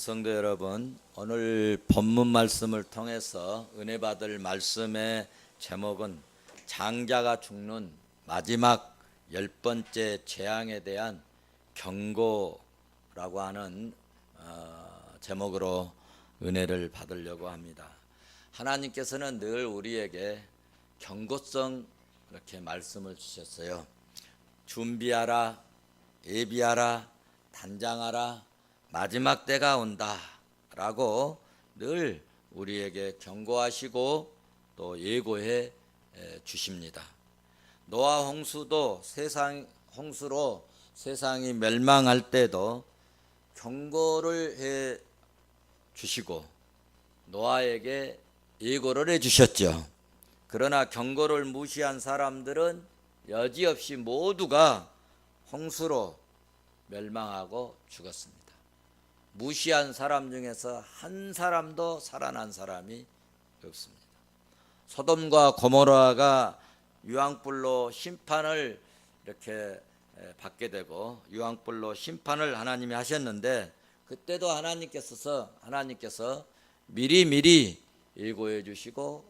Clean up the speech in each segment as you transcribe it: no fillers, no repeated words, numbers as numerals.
성도 여러분, 오늘 본문 말씀을 통해서 은혜 받을 말씀의 제목은 장자가 죽는 마지막 10번째 재앙에 대한 경고라고 하는 제목으로 은혜를 받으려고 합니다. 하나님께서는 늘 우리에게 경고성 이렇게 말씀을 주셨어요. 준비하라, 예비하라, 단장하라, 마지막 때가 온다 라고 늘 우리에게 경고하시고 또 예고해 주십니다. 노아 홍수도 홍수로 세상이 멸망할 때도 경고를 해 주시고 노아에게 예고를 해 주셨죠. 그러나 경고를 무시한 사람들은 여지없이 모두가 홍수로 멸망하고 죽었습니다. 무시한 사람 중에서 한 사람도 살아난 사람이 없습니다. 소돔과 고모라가 유황불로 심판을 이렇게 받게 되고 유황불로 심판을 하나님이 하셨는데 그때도 하나님께서 미리 예고해 주시고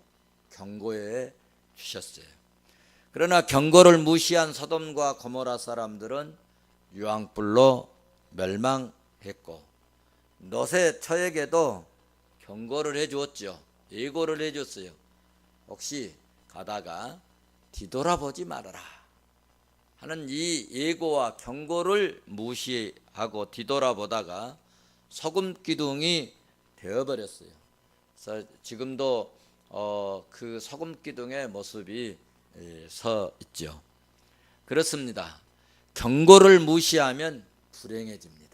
경고해 주셨어요. 그러나 경고를 무시한 소돔과 고모라 사람들은 유황불로 멸망했고 롯의 처에게도 경고를 해 주었죠. 예고를 해 줬어요. 혹시 가다가 뒤돌아보지 말아라 하는 이 예고와 경고를 무시하고 뒤돌아보다가 소금 기둥이 되어버렸어요. 그래서 지금도 그 소금 기둥의 모습이 서 있죠. 그렇습니다. 경고를 무시하면 불행해집니다.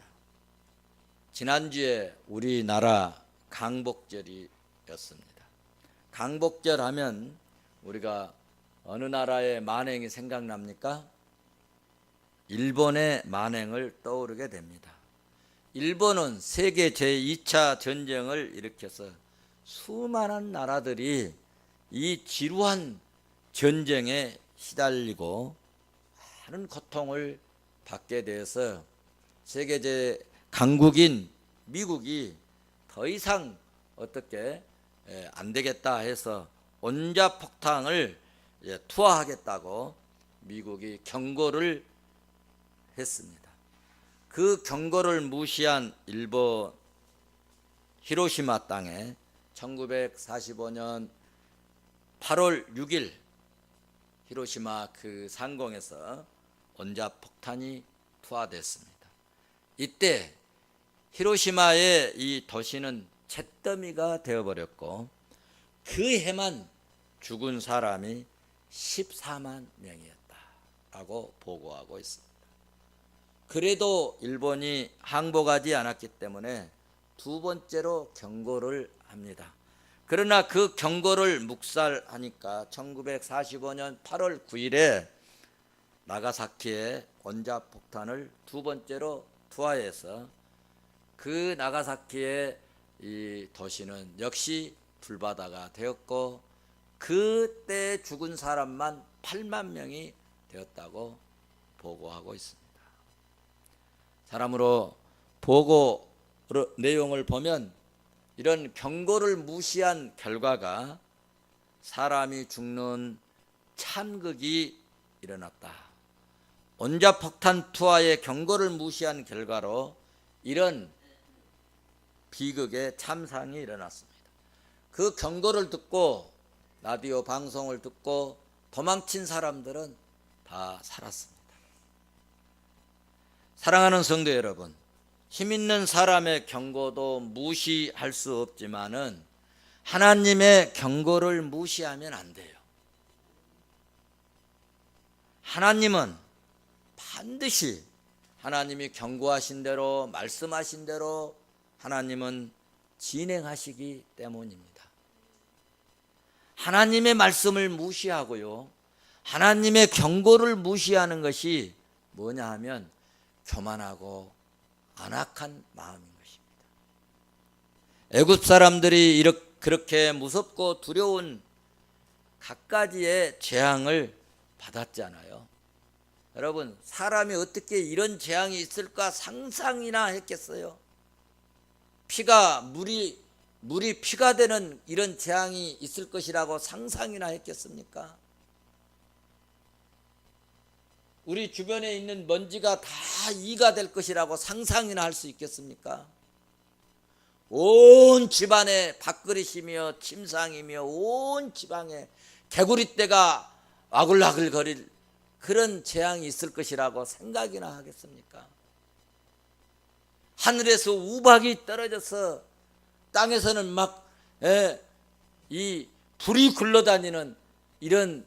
지난주에 우리나라 강복절이었습니다. 강복절 하면 우리가 어느 나라의 만행이 생각납니까? 일본의 만행을 떠오르게 됩니다. 일본은 세계 제2차 전쟁을 일으켜서 수많은 나라들이 이 지루한 전쟁에 시달리고 많은 고통을 받게 되어서 세계 강국인 미국이 더 이상 어떻게 안 되겠다 해서 원자폭탄을 투하하겠다고 미국이 경고를 했습니다. 그 경고를 무시한 일본 히로시마 땅에 1945년 8월 6일 히로시마 그 상공에서 원자폭탄이 투하됐습니다. 이때 히로시마의 이 도시는 잿더미가 되어버렸고 그 해만 죽은 사람이 14만 명이었다라고 보고하고 있습니다. 그래도 일본이 항복하지 않았기 때문에 두 번째로 경고를 합니다. 그러나 그 경고를 묵살하니까 1945년 8월 9일에 나가사키에 원자폭탄을 두 번째로 투하해서 그 나가사키의 이 도시는 역시 불바다가 되었고 그때 죽은 사람만 8만 명이 되었다고 보고하고 있습니다. 사람으로 보고 내용을 보면 이런 경고를 무시한 결과가 사람이 죽는 참극이 일어났다. 원자폭탄 투하의 경고를 무시한 결과로 이런 비극의 참상이 일어났습니다. 그 경고를 듣고 라디오 방송을 듣고 도망친 사람들은 다 살았습니다. 사랑하는 성도 여러분, 힘 있는 사람의 경고도 무시할 수 없지만은 하나님의 경고를 무시하면 안 돼요. 하나님은 반드시 하나님이 경고하신 대로 말씀하신 대로 하나님은 진행하시기 때문입니다. 하나님의 말씀을 무시하고요, 하나님의 경고를 무시하는 것이 뭐냐 하면 교만하고 안악한 마음인 것입니다. 애굽 사람들이 그렇게 무섭고 두려운 갖가지의 재앙을 받았잖아요. 여러분, 사람이 어떻게 이런 재앙이 있을까 상상이나 했겠어요? 피가 물이 피가 되는 이런 재앙이 있을 것이라고 상상이나 했겠습니까? 우리 주변에 있는 먼지가 다 이가 될 것이라고 상상이나 할 수 있겠습니까? 온 집안에 밥그릇이며 침상이며 온 지방에 개구리떼가 와글와글 거릴 그런 재앙이 있을 것이라고 생각이나 하겠습니까? 하늘에서 우박이 떨어져서 땅에서는 막 이 불이 굴러다니는 이런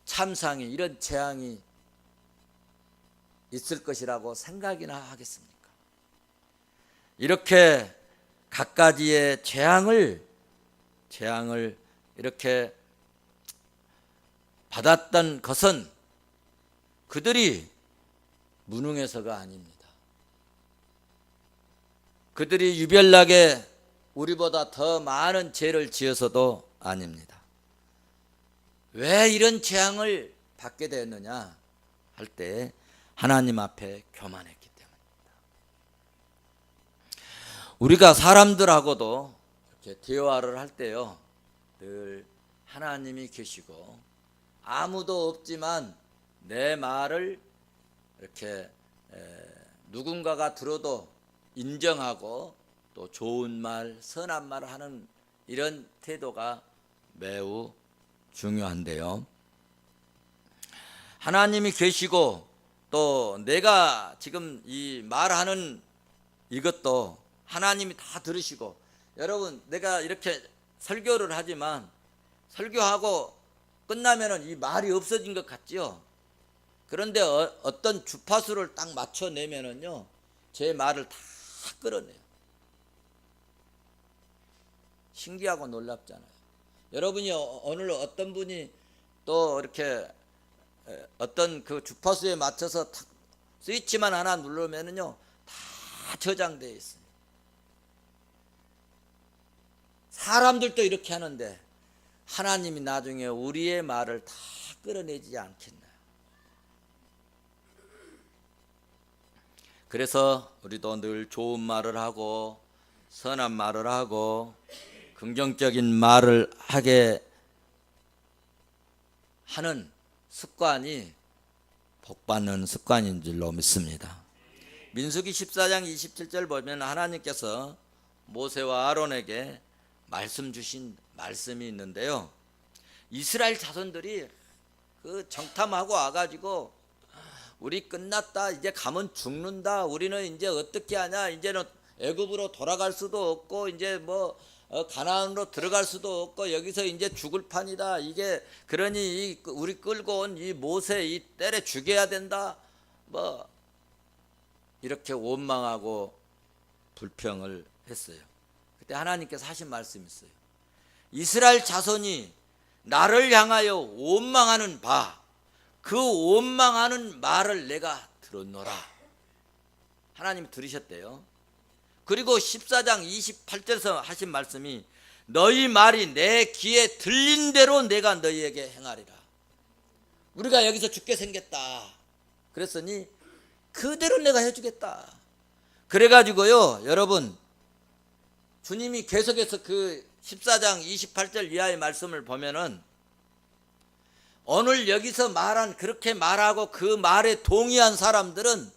참상이, 이런 재앙이 있을 것이라고 생각이나 하겠습니까? 이렇게 갖가지의 재앙을 이렇게 받았던 것은 그들이 무능해서가 아닙니다. 그들이 유별나게 우리보다 더 많은 죄를 지어서도 아닙니다. 왜 이런 재앙을 받게 되었느냐 할 때 하나님 앞에 교만했기 때문입니다. 우리가 사람들하고도 이렇게 대화를 할 때요, 늘 하나님이 계시고 아무도 없지만 내 말을 이렇게 누군가가 들어도 인정하고 또 좋은 말, 선한 말을 하는 이런 태도가 매우 중요한데요. 하나님이 계시고 또 내가 지금 이 말하는 이것도 하나님이 다 들으시고, 여러분 내가 이렇게 설교를 하지만 설교하고 끝나면은 이 말이 없어진 것 같지요? 그런데 어떤 주파수를 딱 맞춰내면은요, 제 말을 다 끌어내요. 신기하고 놀랍잖아요. 여러분이 오늘 어떤 분이 또 이렇게 어떤 그 주파수에 맞춰서 탁 스위치만 하나 누르면은요, 다 저장되어 있어요. 사람들도 이렇게 하는데 하나님이 나중에 우리의 말을 다 끌어내지 않겠나요? 그래서 우리도 늘 좋은 말을 하고 선한 말을 하고 긍정적인 말을 하게 하는 습관이 복받는 습관인 줄로 믿습니다. 민수기 14장 27절 보면 하나님께서 모세와 아론에게 말씀 주신 말씀이 있는데요, 이스라엘 자손들이 그 정탐하고 와가지고 우리 끝났다, 이제 가면 죽는다, 우리는 이제 어떻게 하냐, 이제는 애굽으로 돌아갈 수도 없고 이제 뭐 가나안으로 들어갈 수도 없고 여기서 이제 죽을 판이다, 이게 그러니 우리 끌고 온 이 모세 이 때려 죽여야 된다, 뭐 이렇게 원망하고 불평을 했어요. 그때 하나님께서 하신 말씀이 있어요. 이스라엘 자손이 나를 향하여 원망하는 바, 그 원망하는 말을 내가 들었노라. 하나님이 들으셨대요. 그리고 14장 28절에서 하신 말씀이 너희 말이 내 귀에 들린 대로 내가 너희에게 행하리라. 우리가 여기서 죽게 생겼다 그랬으니 그대로 내가 해주겠다. 그래가지고요, 여러분 주님이 계속해서 그 14장 28절 이하의 말씀을 보면은 오늘 여기서 말한, 그렇게 말하고 그 말에 동의한 사람들은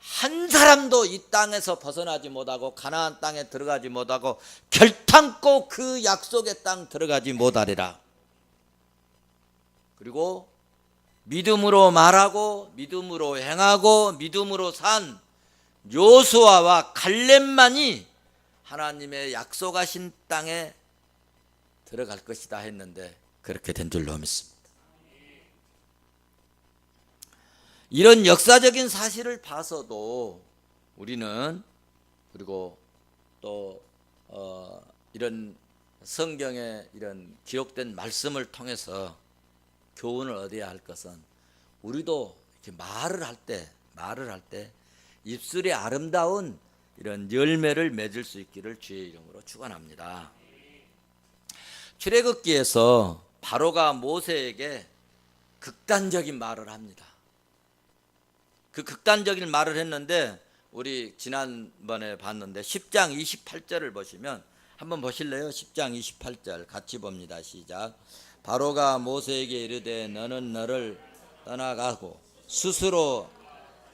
한 사람도 이 땅에서 벗어나지 못하고 가나안 땅에 들어가지 못하고 결탄코 그 약속의 땅 들어가지 못하리라. 그리고 믿음으로 말하고 믿음으로 행하고 믿음으로 산 요수아와 갈렙만이 하나님의 약속하신 땅에 들어갈 것이다 했는데 그렇게 된 줄로 믿습니다. 이런 역사적인 사실을 봐서도 우리는, 그리고 또 이런 성경에 이런 기록된 말씀을 통해서 교훈을 얻어야 할 것은, 우리도 이렇게 말을 할 때 입술의 아름다운 이런 열매를 맺을 수 있기를 주의 이름으로 축원합니다. 출애굽기에서 바로가 모세에게 극단적인 말을 합니다. 그 극단적인 말을 했는데 우리 지난번에 봤는데 10장 28절을 보시면 한번 보실래요? 10장 28절 같이 봅니다. 시작. 바로가 모세에게 이르되 너는 너를 떠나가고 스스로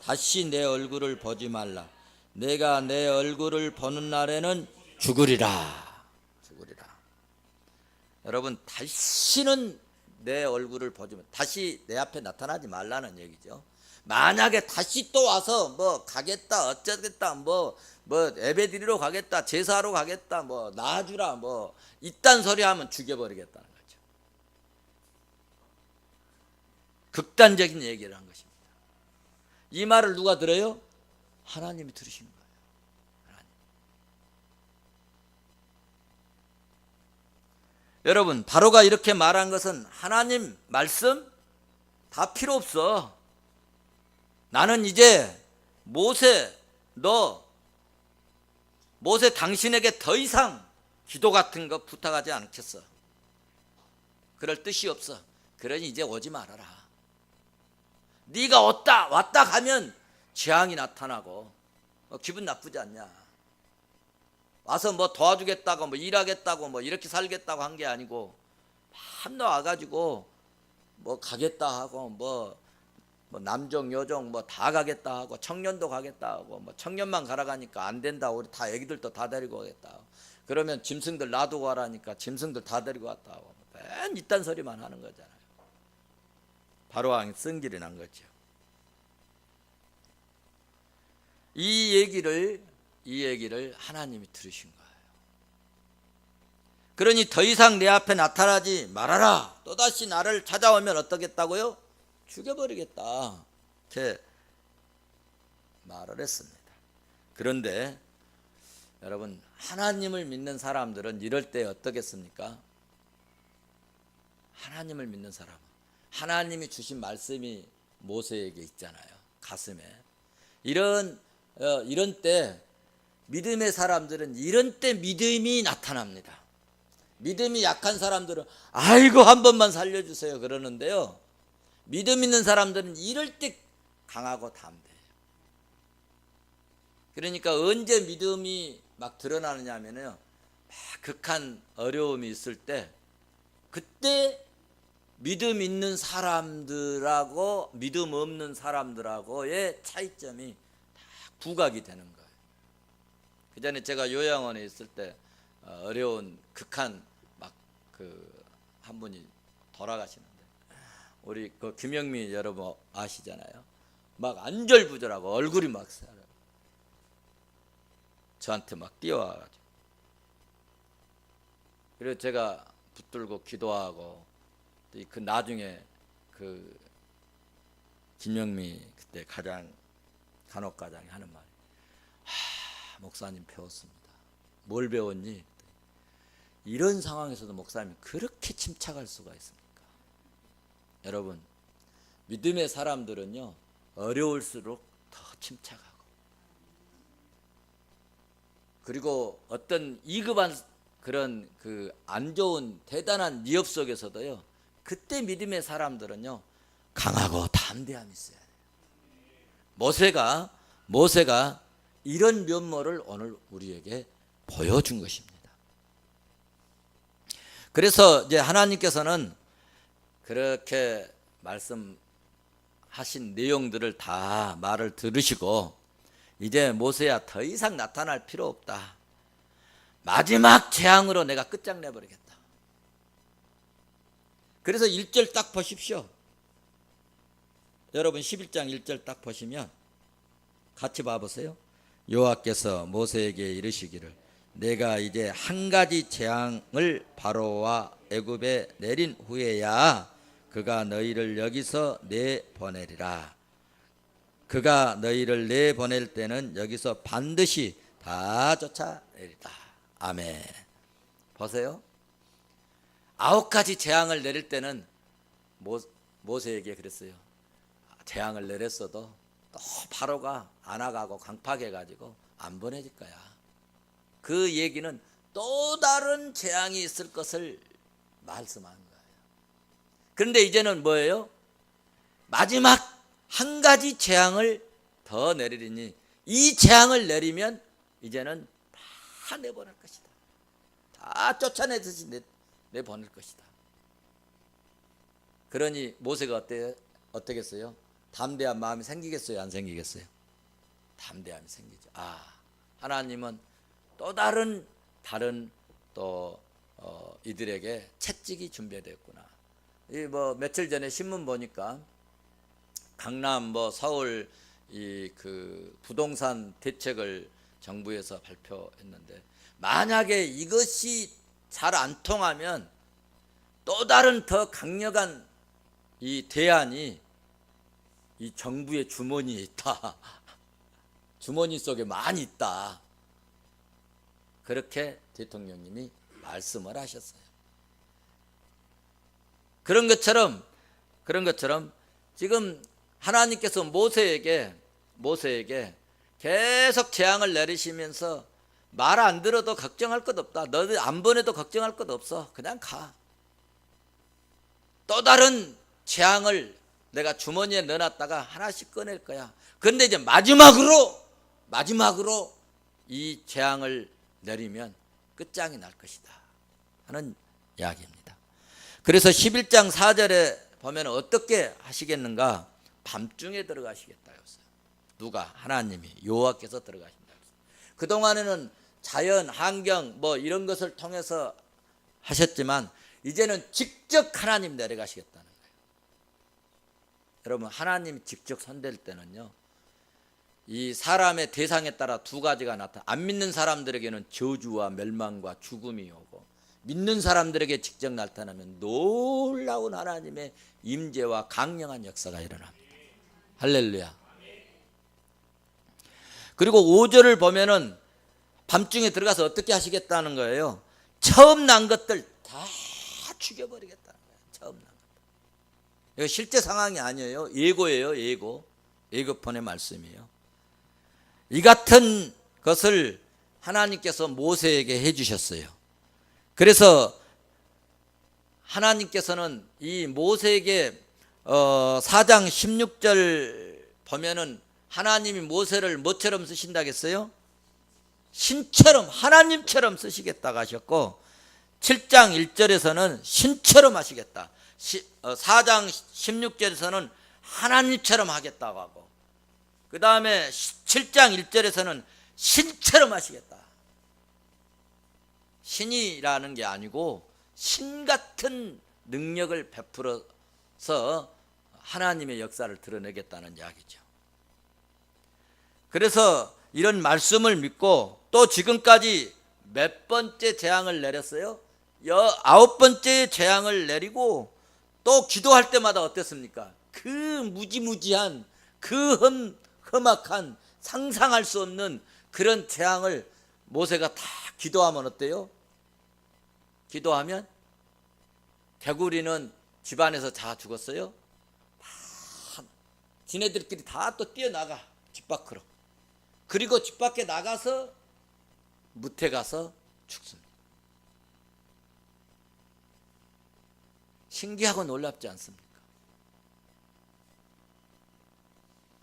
다시 내 얼굴을 보지 말라. 내가 내 얼굴을 보는 날에는 죽으리라. 죽으리라. 여러분, 다시는 내 얼굴을 보지 말, 다시 내 앞에 나타나지 말라는 얘기죠. 만약에 다시 또 와서 뭐 가겠다, 어쩌겠다, 뭐 예배 드리러 가겠다, 제사하러 가겠다, 뭐 나아주라, 뭐 이딴 소리 하면 죽여버리겠다는 거죠. 극단적인 얘기를 한 것입니다. 이 말을 누가 들어요? 하나님이 들으신 거예요. 하나님. 여러분, 바로가 이렇게 말한 것은 하나님 말씀 다 필요 없어. 나는 이제 모세 당신에게 더 이상 기도 같은 거 부탁하지 않겠어. 그럴 뜻이 없어. 그러니 이제 오지 말아라. 네가 왔다 가면 재앙이 나타나고 기분 나쁘지 않냐. 와서 뭐 도와주겠다고 뭐 일하겠다고 뭐 이렇게 살겠다고 한 게 아니고 한나 와가지고 뭐 가겠다 하고 뭐 남종 여종 뭐 다 가겠다 하고 청년도 가겠다 하고 뭐 청년만 가라 가니까 안 된다. 우리 다 애기들도 다 데리고 가겠다. 그러면 짐승들 놔두고 가라니까 짐승들 다 데리고 갔다 하고 맨 이딴 소리만 하는 거잖아요. 바로 왕이 쓴길이 난 거죠. 이 얘기를 하나님이 들으신 거예요. 그러니 더 이상 내 앞에 나타나지 말아라. 또다시 나를 찾아오면 어떻겠다고요? 죽여버리겠다. 이렇게 말을 했습니다. 그런데 여러분, 하나님을 믿는 사람들은 이럴 때 어떻겠습니까? 하나님을 믿는 사람은 하나님이 주신 말씀이 모세에게 있잖아요. 가슴에. 이런 때 믿음의 사람들은 이런 때 믿음이 나타납니다. 믿음이 약한 사람들은 아이고 한 번만 살려주세요 그러는데요. 믿음 있는 사람들은 이럴 때 강하고 담대해요. 그러니까 언제 믿음이 막 드러나느냐 하면요, 막 극한 어려움이 있을 때 그때 믿음 있는 사람들하고 믿음 없는 사람들하고의 차이점이 다 부각이 되는 거예요. 그 전에 제가 요양원에 있을 때 어려운 극한 막 한 분이 돌아가시는데 우리 그 김영미 여러분 아시잖아요. 막 안절부절하고 얼굴이 막 살아요. 저한테 막 뛰어와가지고 그래서 제가 붙들고 기도하고 그 나중에 그 김영미 그때 간혹가장이 하는 말이 목사님 배웠습니다. 뭘 배웠니? 이런 상황에서도 목사님이 그렇게 침착할 수가 있습니까? 여러분, 믿음의 사람들은요 어려울수록 더 침착하고 그리고 어떤 이급한 그런 안 좋은 대단한 위협 속에서도요 그때 믿음의 사람들은요 강하고 담대함이 있어야 돼요. 모세가 이런 면모를 오늘 우리에게 보여준 것입니다. 그래서 이제 하나님께서는 그렇게 말씀하신 내용들을 다 말을 들으시고 이제 모세야 더 이상 나타날 필요 없다. 마지막 재앙으로 내가 끝장내버리겠다. 그래서 1절 딱 보십시오. 여러분 11장 1절 딱 보시면 같이 봐보세요. 여호와께서 모세에게 이르시기를 내가 이제 한 가지 재앙을 바로와 애굽에 내린 후에야 그가 너희를 여기서 내보내리라. 그가 너희를 내보낼 때는 여기서 반드시 다 쫓아내리라. 아멘. 보세요. 9가지 재앙을 내릴 때는 모세에게 그랬어요. 재앙을 내렸어도 또 바로가 안 와가고 강팍해가지고 안 보내질 거야. 그 얘기는 또 다른 재앙이 있을 것을 말씀한 거예요. 그런데 이제는 뭐예요? 마지막 한 가지 재앙을 더 내리리니 이 재앙을 내리면 이제는 다 내보낼 것이다. 다 쫓아내듯이 내보낼 것이다. 그러니 모세가 어떻게 했어요? 담대한 마음이 생기겠어요? 안 생기겠어요? 담대함이 생기죠. 하나님은 또 다른 또 이들에게 채찍이 준비되었구나. 이 며칠 전에 신문 보니까 강남 서울 그 부동산 대책을 정부에서 발표했는데, 만약에 이것이 잘 안 통하면 또 다른 더 강력한 이 대안이 이 정부의 주머니에 있다. 주머니 속에 많이 있다. 그렇게 대통령님이 말씀을 하셨어요. 그런 것처럼 지금 하나님께서 모세에게 계속 재앙을 내리시면서 말 안 들어도 걱정할 것 없다. 너들 안 보내도 걱정할 것 없어. 그냥 가. 또 다른 재앙을 내가 주머니에 넣어놨다가 하나씩 꺼낼 거야. 그런데 이제 마지막으로 이 재앙을 내리면 끝장이 날 것이다 하는 이야기입니다. 그래서 11장 4절에 보면 어떻게 하시겠는가? 밤중에 들어가시겠다 했어요. 누가? 하나님이, 여호와께서 들어가신다. 그동안에는 자연, 환경 이런 것을 통해서 하셨지만 이제는 직접 하나님 내려가시겠다는 거예요. 여러분, 하나님 직접 손댈 때는요, 이 사람의 대상에 따라 두 가지가 나타나. 안 믿는 사람들에게는 저주와 멸망과 죽음이 오고, 믿는 사람들에게 직접 나타나면 놀라운 하나님의 임재와 강력한 역사가 일어납니다. 할렐루야. 그리고 5절을 보면은 밤중에 들어가서 어떻게 하시겠다는 거예요? 처음 난 것들 다 죽여버리겠다는 거예요. 처음 난 것들. 이거 실제 상황이 아니에요. 예고예요. 예고편의 말씀이에요. 이 같은 것을 하나님께서 모세에게 해주셨어요. 그래서 하나님께서는 이 모세에게 4장 16절 보면은 하나님이 모세를 뭐처럼 쓰신다겠어요? 신처럼, 하나님처럼 쓰시겠다고 하셨고, 7장 1절에서는 신처럼 하시겠다. 4장 16절에서는 하나님처럼 하겠다고 하고, 그 다음에 7장 1절에서는 신처럼 하시겠다. 신이라는 게 아니고 신 같은 능력을 베풀어서 하나님의 역사를 드러내겠다는 이야기죠. 그래서 이런 말씀을 믿고 또 지금까지 몇 번째 재앙을 내렸어요? 9번째 재앙을 내리고, 또 기도할 때마다 어땠습니까? 그 무지무지한, 그 험악한, 상상할 수 없는 그런 재앙을 모세가 다 기도하면 어때요? 기도하면 개구리는 집안에서 다 죽었어요. 다 지네들끼리 다 또 뛰어나가 집 밖으로. 그리고 집 밖에 나가서 무태 가서 죽습니다. 신기하고 놀랍지 않습니까?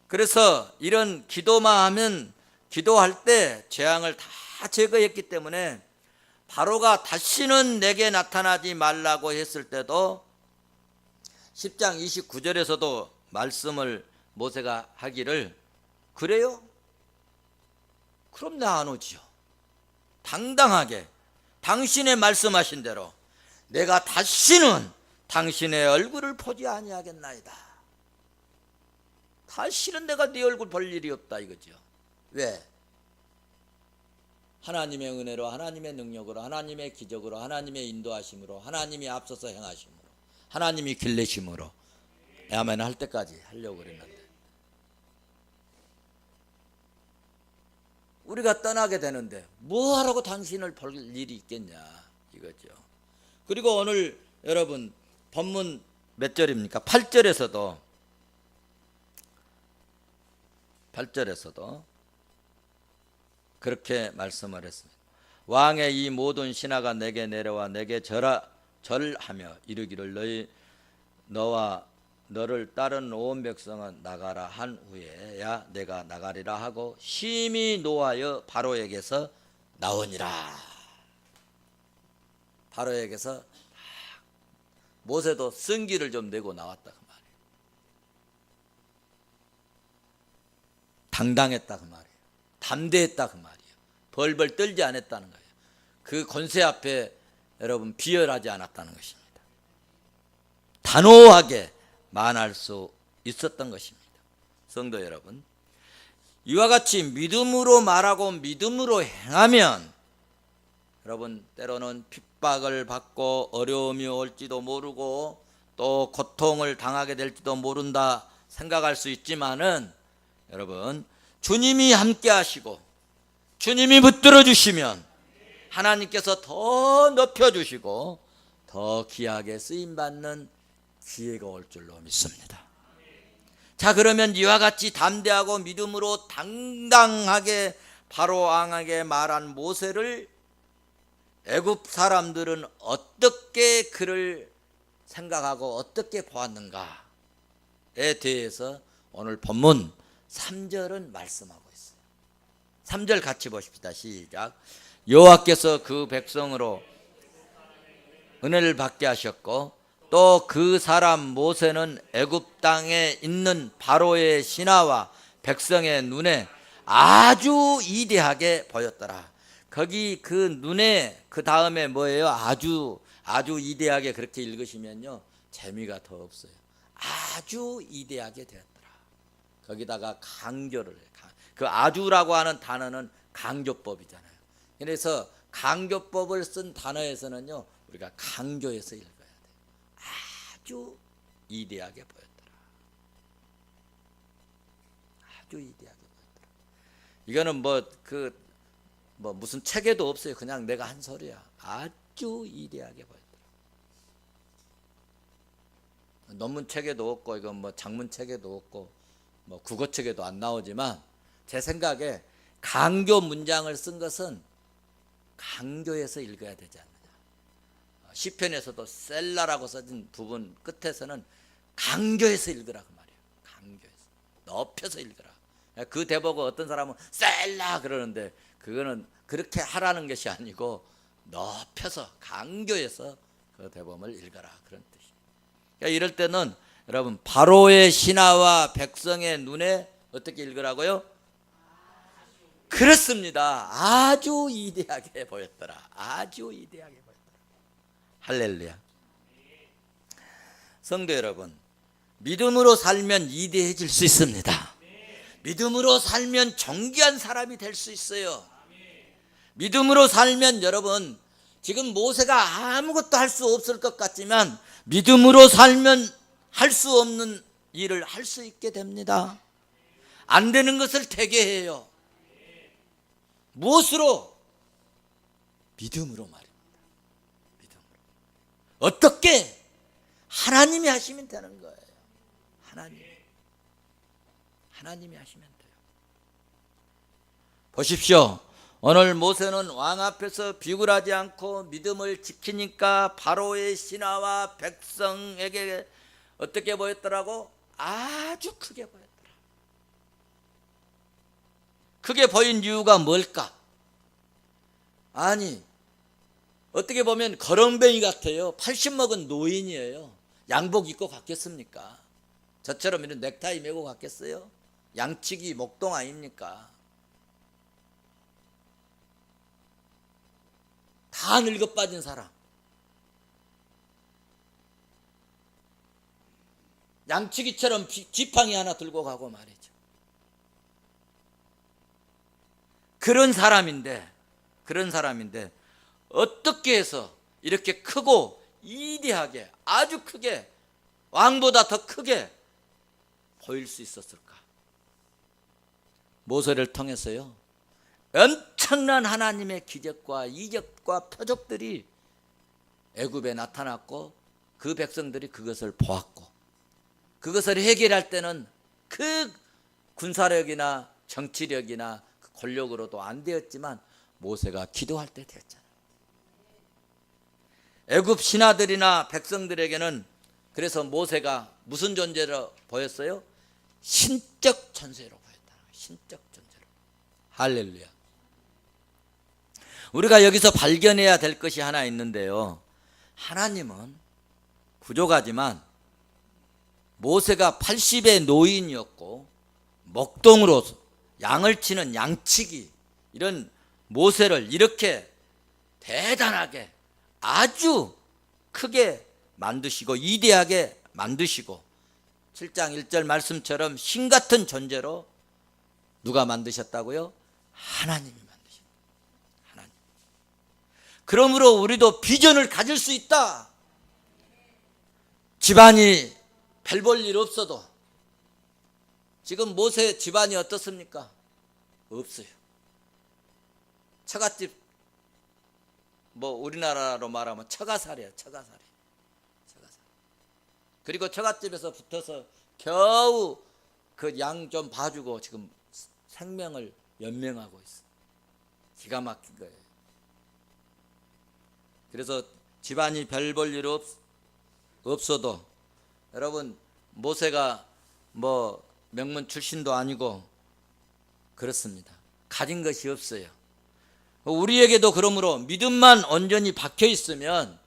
그래서 이런 기도만 하면, 기도할 때 재앙을 다 제거했기 때문에 바로가 다시는 내게 나타나지 말라고 했을 때도 10장 29절에서도 말씀을 모세가 하기를, 그래요? 그럼 나 안 오지요. 당당하게 당신의 말씀하신 대로 내가 다시는 당신의 얼굴을 보지 아니하겠나이다. 다시는 내가 네 얼굴 볼 일이 없다 이거죠. 왜? 하나님의 은혜로, 하나님의 능력으로, 하나님의 기적으로, 하나님의 인도하심으로, 하나님이 앞서서 행하심으로, 하나님이 길내심으로, 아멘 할 때까지 하려고 그랬는데 우리가 떠나게 되는데 뭐하라고 당신을 볼 일이 있겠냐 이거죠. 그리고 오늘 여러분 본문 몇 절입니까? 8절에서도 그렇게 말씀을 했습니다. 왕의 이 모든 신하가 내게 내려와 내게 절하며 이르기를 너와 너를 따른 온 백성은 나가라 한 후에야 내가 나가리라 하고 심히 노하여 바로에게서 나오니라. 바로에게서 모세도 승기를 좀 내고 나왔다 그 말이에요. 당당했다 그 말이에요. 담대했다 그 말이에요. 벌벌 떨지 않았다는 거예요. 그 권세 앞에 여러분 비열하지 않았다는 것입니다. 단호하게 말할 수 있었던 것입니다. 성도 여러분, 이와 같이 믿음으로 말하고 믿음으로 행하면 여러분 때로는 핍박을 받고 어려움이 올지도 모르고 또 고통을 당하게 될지도 모른다 생각할 수 있지만은 여러분 주님이 함께 하시고 주님이 붙들어 주시면 하나님께서 더 높여 주시고 더 귀하게 쓰임 받는 기회가 올 줄로 믿습니다. 자, 그러면 이와 같이 담대하고 믿음으로 당당하게 바로 왕에게 말한 모세를 애굽 사람들은 어떻게 그를 생각하고 어떻게 보았는가에 대해서 오늘 본문 3절은 말씀하고 있어요. 3절 같이 보십시다. 시작. 여호와께서 그 백성으로 은혜를 받게 하셨고 또 그 사람 모세는 애굽 땅에 있는 바로의 신하와 백성의 눈에 아주 이대하게 보였더라. 거기 그 눈에 그 다음에 뭐예요? 아주 이대하게 그렇게 읽으시면요 재미가 더 없어요. 아주 이대하게 되었더라. 거기다가 강조를 해요. 그 아주라고 하는 단어는 강조법이잖아요. 그래서 강조법을 쓴 단어에서는요 우리가 강조해서 읽어야 돼요. 아주 이대하게 보였더라. 아주 이대하게 보였더라. 이거는 무슨 책에도 없어요. 그냥 내가 한 소리야. 아주 이대하게 보였더라. 논문 책에도 없고 이건 뭐 장문 책에도 없고 뭐 국어 책에도 안 나오지만 제 생각에 강조 문장을 쓴 것은 강조해서 읽어야 되지 않느냐. 시편에서도 셀라라고 써진 부분 끝에서는 강조해서 읽으라 그 말이에요. 강조해서 높여서 읽으라. 그 대보고 어떤 사람은 셀라 그러는데 그거는 그렇게 하라는 것이 아니고 높여서 강조해서 그 대범을 읽어라 그런 뜻이에요. 그러니까 이럴 때는 여러분 바로의 신하와 백성의 눈에 어떻게 읽으라고요? 그렇습니다. 아주 이대하게 보였더라. 아주 이대하게 보였더라. 할렐루야. 성도 여러분, 믿음으로 살면 이대해질 수 있습니다. 믿음으로 살면 존귀한 사람이 될 수 있어요. 믿음으로 살면 여러분 지금 모세가 아무것도 할 수 없을 것 같지만 믿음으로 살면 할 수 없는 일을 할 수 있게 됩니다. 안 되는 것을 되게 해요. 무엇으로? 믿음으로 말입니다. 믿음으로. 어떻게? 하나님이 하시면 되는 거예요. 하나님이 하시면 돼요. 보십시오. 오늘 모세는 왕 앞에서 비굴하지 않고 믿음을 지키니까 바로의 신하와 백성에게 어떻게 보였더라고? 아주 크게 보였더라. 크게 보인 이유가 뭘까? 아니 어떻게 보면 거렁뱅이 같아요. 80 먹은 노인이에요. 양복 입고 갔겠습니까? 저처럼 이런 넥타이 메고 갔겠어요? 양치기 목동 아닙니까? 다 늙어 빠진 사람. 양치기처럼 지팡이 하나 들고 가고 말이죠. 그런 사람인데 어떻게 해서 이렇게 크고 이대하게 아주 크게 왕보다 더 크게 보일 수 있었을까? 모세를 통해서요 엄청난 하나님의 기적과 이적과 표적들이 애굽에 나타났고 그 백성들이 그것을 보았고 그것을 해결할 때는 그 군사력이나 정치력이나 그 권력으로도 안 되었지만 모세가 기도할 때 되었잖아요. 애굽 신하들이나 백성들에게는 그래서 모세가 무슨 존재로 보였어요? 신적 존재로 보였다. 신적 존재로. 할렐루야. 우리가 여기서 발견해야 될 것이 하나 있는데요. 하나님은 구조가지만 모세가 80의 노인이었고 목동으로 양을 치는 양치기, 이런 모세를 이렇게 대단하게 아주 크게 만드시고 위대하게 만드시고 7장 1절 말씀처럼 신같은 존재로 누가 만드셨다고요? 하나님이 만드셨다. 하나님. 그러므로 우리도 비전을 가질 수 있다. 집안이 별 볼 일 없어도. 지금 모세 집안이 어떻습니까? 없어요. 처갓집, 뭐 우리나라로 말하면 처가살이에요. 처가살이. 그리고 처갓집에서 붙어서 겨우 그 양 좀 봐주고 지금 생명을 연명하고 있어. 기가 막힌 거예요. 그래서 집안이 별 볼 일 없어도 여러분, 모세가 뭐 명문 출신도 아니고 그렇습니다. 가진 것이 없어요. 우리에게도 그러므로 믿음만 온전히 박혀 있으면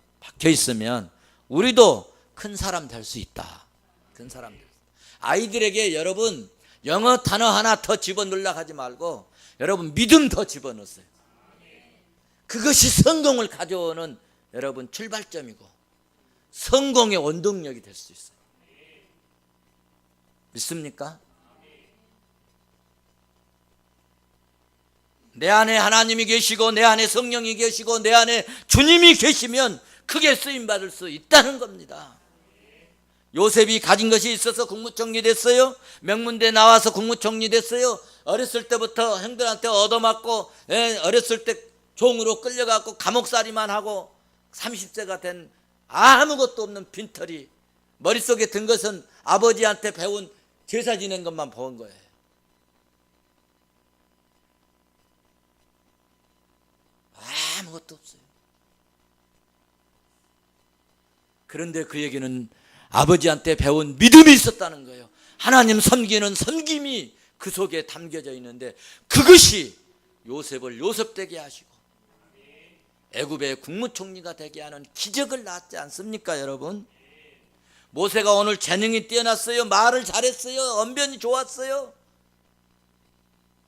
우리도 큰 사람 될 수 있다. 큰 사람 될 수 있다. 아이들에게 여러분 영어 단어 하나 더 집어넣으려고 하지 말고 여러분 믿음 더 집어넣으세요. 그것이 성공을 가져오는 여러분 출발점이고 성공의 원동력이 될 수 있어요. 믿습니까? 내 안에 하나님이 계시고 내 안에 성령이 계시고 내 안에 주님이 계시면 크게 쓰임받을 수 있다는 겁니다. 요셉이 가진 것이 있어서 국무총리 됐어요. 명문대 나와서 국무총리 됐어요. 어렸을 때부터 형들한테 얻어맞고 어렸을 때 종으로 끌려가고 감옥살이만 하고 30세가 된 아무것도 없는 빈털이 머릿속에 든 것은 아버지한테 배운 제사 지낸 것만 본 거예요. 아무것도 없어요. 그런데 그에게는 아버지한테 배운 믿음이 있었다는 거예요. 하나님 섬기는 섬김이 그 속에 담겨져 있는데 그것이 요셉을 요셉되게 하시고 애굽의 국무총리가 되게 하는 기적을 낳았지 않습니까, 여러분? 모세가 오늘 재능이 뛰어났어요. 말을 잘했어요. 언변이 좋았어요.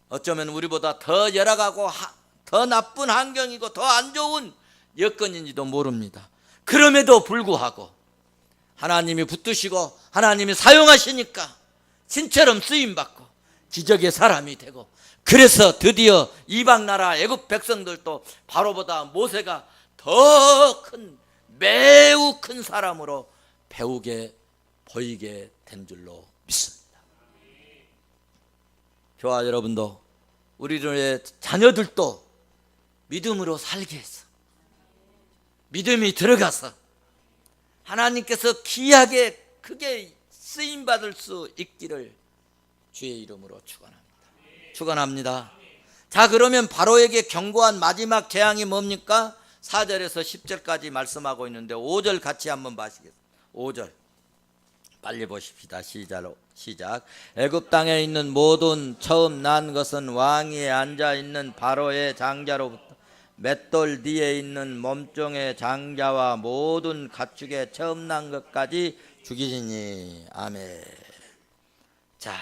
어쩌면 우리보다 더 열악하고 더 나쁜 환경이고 더 안 좋은 여건인지도 모릅니다. 그럼에도 불구하고 하나님이 붙드시고 하나님이 사용하시니까 신처럼 쓰임받고 기적의 사람이 되고, 그래서 드디어 이방나라 애굽 백성들도 바로보다 모세가 더 큰, 매우 큰 사람으로 배우게 보이게 된 줄로 믿습니다. 저와 여러분도 우리들의 자녀들도 믿음으로 살게 해서 믿음이 들어가서 하나님께서 귀하게 크게 쓰임받을 수 있기를 주의 이름으로 축원합니다. 자, 그러면 바로에게 경고한 마지막 재앙이 뭡니까? 4절에서 10절까지 말씀하고 있는데 5절 같이 한번 보시겠습니다. 5절 빨리 보십시다. 시작. 애굽 땅에 있는 모든 처음 난 것은 왕위에 앉아 있는 바로의 장자로부터 맷돌 뒤에 있는 몸종의 장자와 모든 가축의 처음 난 것까지 죽이시니. 아멘. 자,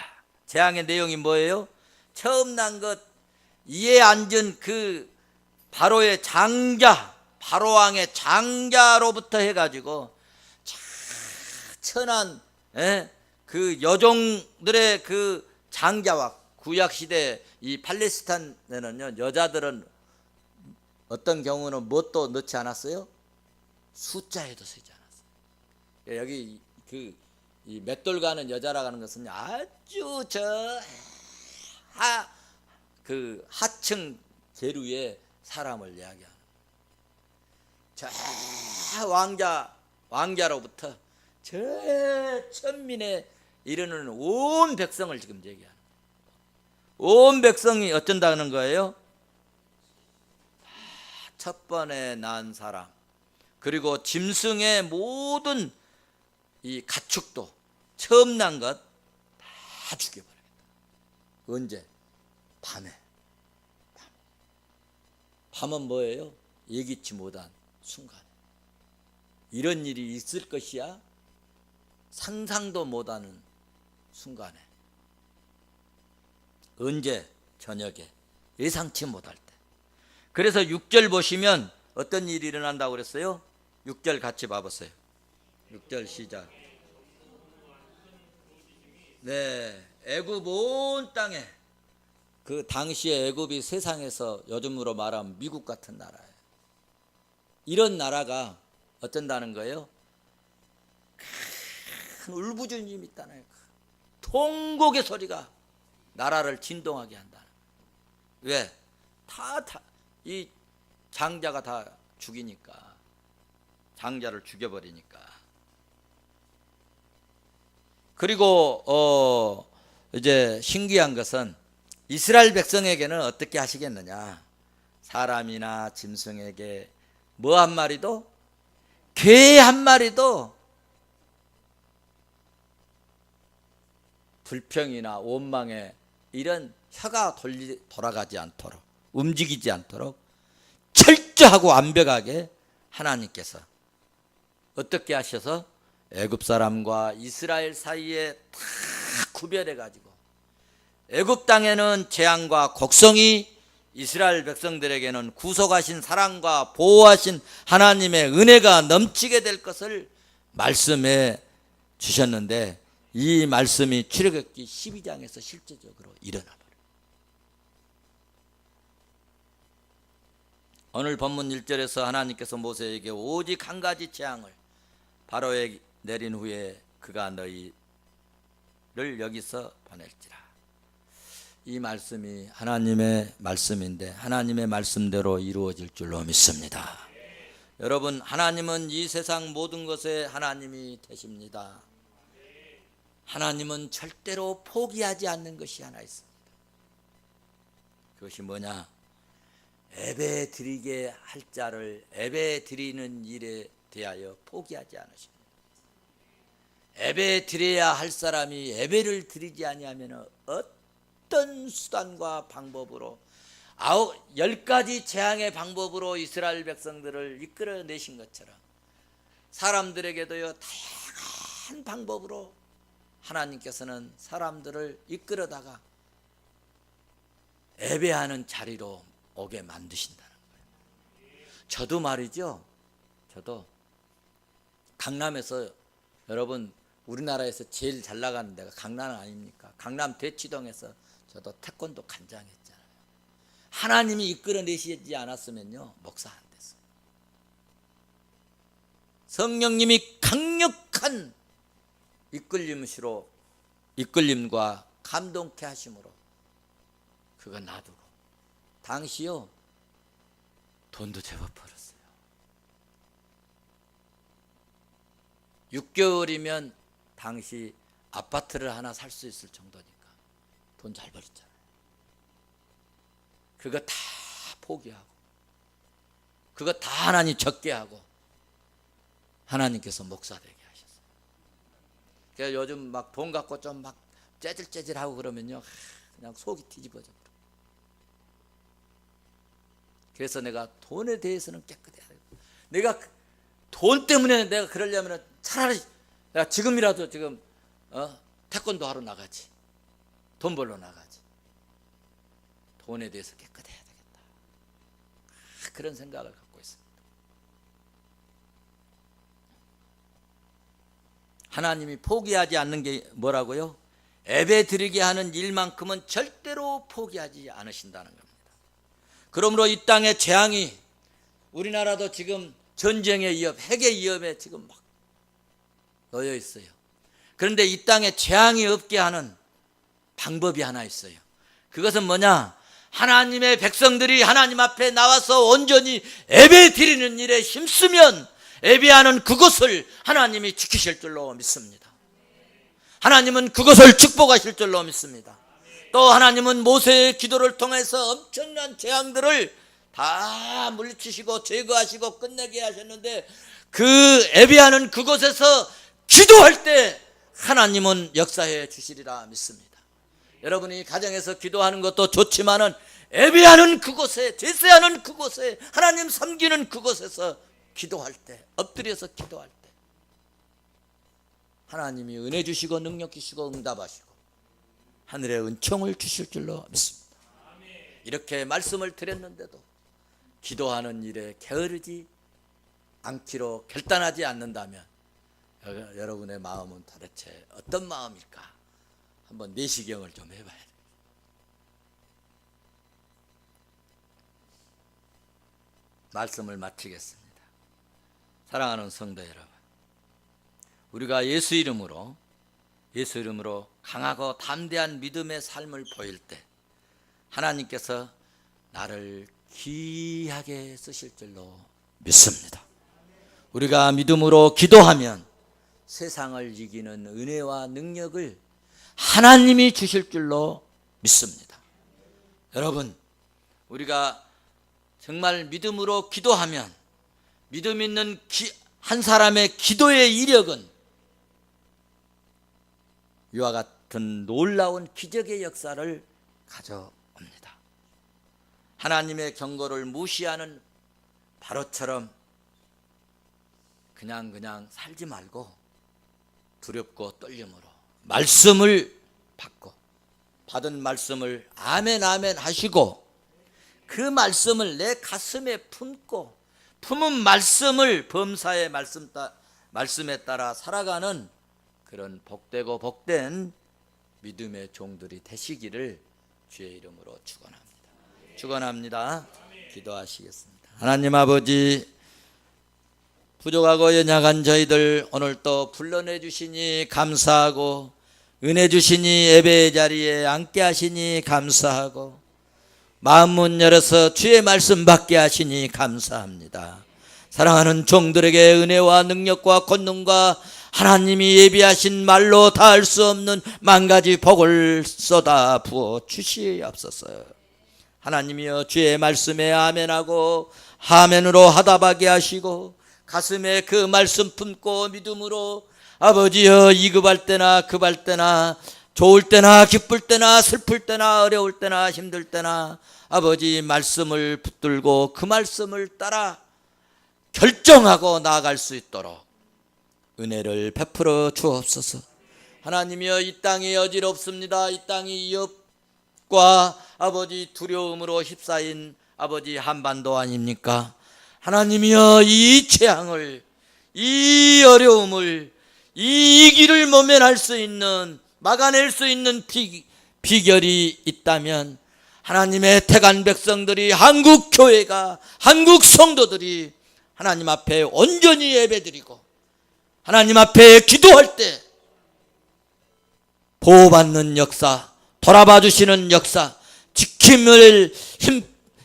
재앙의 내용이 뭐예요? 처음 난 것, 이에 앉은 그 바로의 장자, 바로왕의 장자로부터 해가지고 천한 그 여종들의 그 장자와, 구약시대 이 팔레스타인에는요, 여자들은 어떤 경우는 뭣도 넣지 않았어요? 숫자에도 쓰지 않았어요. 여기 이 맷돌 가는 여자라고 하는 것은 아주 그 하층 계류의 사람을 이야기하는, 저 왕자로부터 저 천민에 이르는 온 백성을 지금 얘기하는, 온 백성이 어쩐다는 거예요? 첫 번에 난 사람, 그리고 짐승의 모든 이 가축도 처음 난 것 다 죽여버리겠다. 언제? 밤에. 밤은 뭐예요? 예기치 못한 순간에. 이런 일이 있을 것이야 상상도 못하는 순간에. 언제? 저녁에. 예상치 못할 때. 그래서 6절 보시면 어떤 일이 일어난다고 그랬어요? 6절 같이 봐보세요. 6절 시작. 네, 애굽 온 땅에, 그 당시에 애굽이 세상에서 요즘으로 말하면 미국 같은 나라예요. 이런 나라가 어쩐다는 거예요? 큰 울부짖음이 있다는 거예요. 통곡의 소리가 나라를 진동하게 한다는 거예요. 왜? 이 장자가 다 죽이니까, 장자를 죽여버리니까. 그리고 이제 신기한 것은 이스라엘 백성에게는 어떻게 하시겠느냐? 사람이나 짐승에게 뭐 한 마리도, 개 한 마리도 불평이나 원망에 이런 혀가 돌아가지 않도록, 움직이지 않도록 철저하고 완벽하게 하나님께서 어떻게 하셔서 애굽 사람과 이스라엘 사이에 다 구별해 가지고, 애굽 땅에는 재앙과 곡성이, 이스라엘 백성들에게는 구속하신 사랑과 보호하신 하나님의 은혜가 넘치게 될 것을 말씀해 주셨는데, 이 말씀이 출애굽기 12장에서 실제적으로 일어나 버려요. 오늘 본문 1절에서 하나님께서 모세에게 오직 한 가지 재앙을 바로에 내린 후에 그가 너희를 여기서 보낼지라. 이 말씀이 하나님의 말씀인데 하나님의 말씀대로 이루어질 줄로 믿습니다. 여러분, 하나님은 이 세상 모든 것에 하나님이 되십니다. 하나님은 절대로 포기하지 않는 것이 하나 있습니다. 그것이 뭐냐? 예배 드리게 할 자를 예배 드리는 일에 대하여 포기하지 않으십니다. 예배 드려야 할 사람이 예배를 드리지 아니하면 어떤 수단과 방법으로 10가지 재앙의 방법으로 이스라엘 백성들을 이끌어내신 것처럼 사람들에게도요, 다양한 방법으로 하나님께서는 사람들을 이끌어다가 예배하는 자리로 오게 만드신다는 거예요. 저도 말이죠, 저도 강남에서, 여러분 우리나라에서 제일 잘 나가는 데가 강남 아닙니까? 강남 대치동에서 저도 태권도 관장했잖아요. 하나님이 이끌어내시지 않았으면요, 목사 안 됐어요. 성령님이 강력한 이끌림과 감동케 하심으로 그거 놔두고, 당시요 돈도 제법 벌었어요. 6개월이면 당시 아파트를 하나 살 수 있을 정도니까 돈 잘 벌었잖아요. 그거 다 포기하고, 그거 다 하나님 적게 하고 하나님께서 목사 되게 하셨어요. 그래서 요즘 막 돈 갖고 좀 막 째질째질하고 그러면요, 그냥 속이 뒤집어져. 그래서 내가 돈에 대해서는 깨끗해야 돼요. 내가 돈 때문에 내가 그러려면 차라리 내가 지금이라도 태권도 하러 나가지, 돈 벌러 나가지. 돈에 대해서 깨끗해야 되겠다, 그런 생각을 갖고 있습니다. 하나님이 포기하지 않는 게 뭐라고요? 예배 드리게 하는 일만큼은 절대로 포기하지 않으신다는 겁니다. 그러므로 이 땅의 재앙이, 우리나라도 지금 전쟁의 위협, 핵의 위협에 지금 막 놓여 있어요. 그런데 이 땅에 재앙이 없게 하는 방법이 하나 있어요. 그것은 뭐냐? 하나님의 백성들이 하나님 앞에 나와서 온전히 예배 드리는 일에 힘쓰면 예배하는 그것을 하나님이 지키실 줄로 믿습니다. 하나님은 그것을 축복하실 줄로 믿습니다. 또 하나님은 모세의 기도를 통해서 엄청난 재앙들을 다 물리치시고 제거하시고 끝내게 하셨는데, 그 예배하는 그곳에서 기도할 때 하나님은 역사해 주시리라 믿습니다. 여러분이 가정에서 기도하는 것도 좋지만은 예배하는 그곳에, 제사하는 그곳에, 하나님 섬기는 그곳에서 기도할 때, 엎드려서 기도할 때 하나님이 은혜 주시고 능력 주시고 응답하시고 하늘의 은총을 주실 줄로 믿습니다. 이렇게 말씀을 드렸는데도 기도하는 일에 게으르지 않기로 결단하지 않는다면 여러분의 마음은 도대체 어떤 마음일까? 한번 내시경을 좀 해봐야 돼요. 말씀을 마치겠습니다. 사랑하는 성도 여러분, 우리가 예수 이름으로 강하고 담대한 믿음의 삶을 보일 때 하나님께서 나를 귀하게 쓰실 줄로 믿습니다. 우리가 믿음으로 기도하면 세상을 이기는 은혜와 능력을 하나님이 주실 줄로 믿습니다. 여러분, 우리가 정말 믿음으로 기도하면 믿음 있는 한 사람의 기도의 이력은 이와 같은 놀라운 기적의 역사를 가져옵니다. 하나님의 경고를 무시하는 바로처럼 그냥 살지 말고 두렵고 떨림으로 말씀을 받고 받은 말씀을 아멘 아멘 하시고 그 말씀을 내 가슴에 품고 품은 말씀을 범사의 말씀에 따라 살아가는 그런 복되고 복된 믿음의 종들이 되시기를 주의 이름으로 축원합니다. 기도하시겠습니다. 하나님 아버지, 부족하고 연약한 저희들 오늘 또 불러내 주시니 감사하고 은혜 주시니 예배의 자리에 앉게 하시니 감사하고 마음문 열어서 주의 말씀 받게 하시니 감사합니다. 사랑하는 종들에게 은혜와 능력과 권능과 하나님이 예비하신 말로 다할 수 없는 만 가지 복을 쏟아 부어 주시옵소서. 하나님이여, 주의 말씀에 아멘하고 아멘으로 화답하게 하시고 가슴에 그 말씀 품고 믿음으로 아버지여, 이급할 때나 급할 때나 좋을 때나 기쁠 때나 슬플 때나 어려울 때나 힘들 때나 아버지 말씀을 붙들고 그 말씀을 따라 결정하고 나아갈 수 있도록 은혜를 베풀어 주옵소서. 하나님이여, 이 땅이 어지럽습니다. 이 땅이 위협과 아버지 두려움으로 휩싸인 아버지 한반도 아닙니까? 하나님이여, 이 재앙을, 이 어려움을, 이 위기를 모면할 수 있는, 막아낼 수 있는 비결이 있다면 하나님의 택한 백성들이, 한국 교회가, 한국 성도들이 하나님 앞에 온전히 예배드리고 하나님 앞에 기도할 때 보호받는 역사, 돌아봐 주시는 역사, 지킴을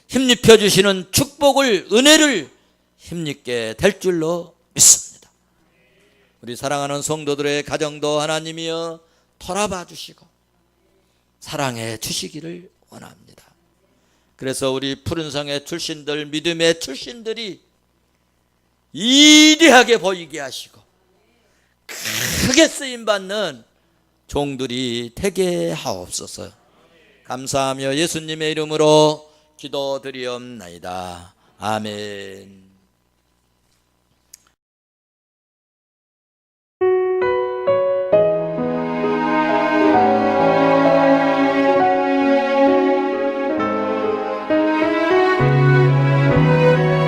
힘입혀 주시는 축복을, 은혜를 힘입게 될 줄로 믿습니다. 우리 사랑하는 성도들의 가정도 하나님이여 돌아봐 주시고 사랑해 주시기를 원합니다. 그래서 우리 푸른성의 출신들, 믿음의 출신들이 위대하게 보이게 하시고 크게 쓰임받는 종들이 되게 하옵소서. 감사하며 예수님의 이름으로 기도드리옵나이다. 아멘.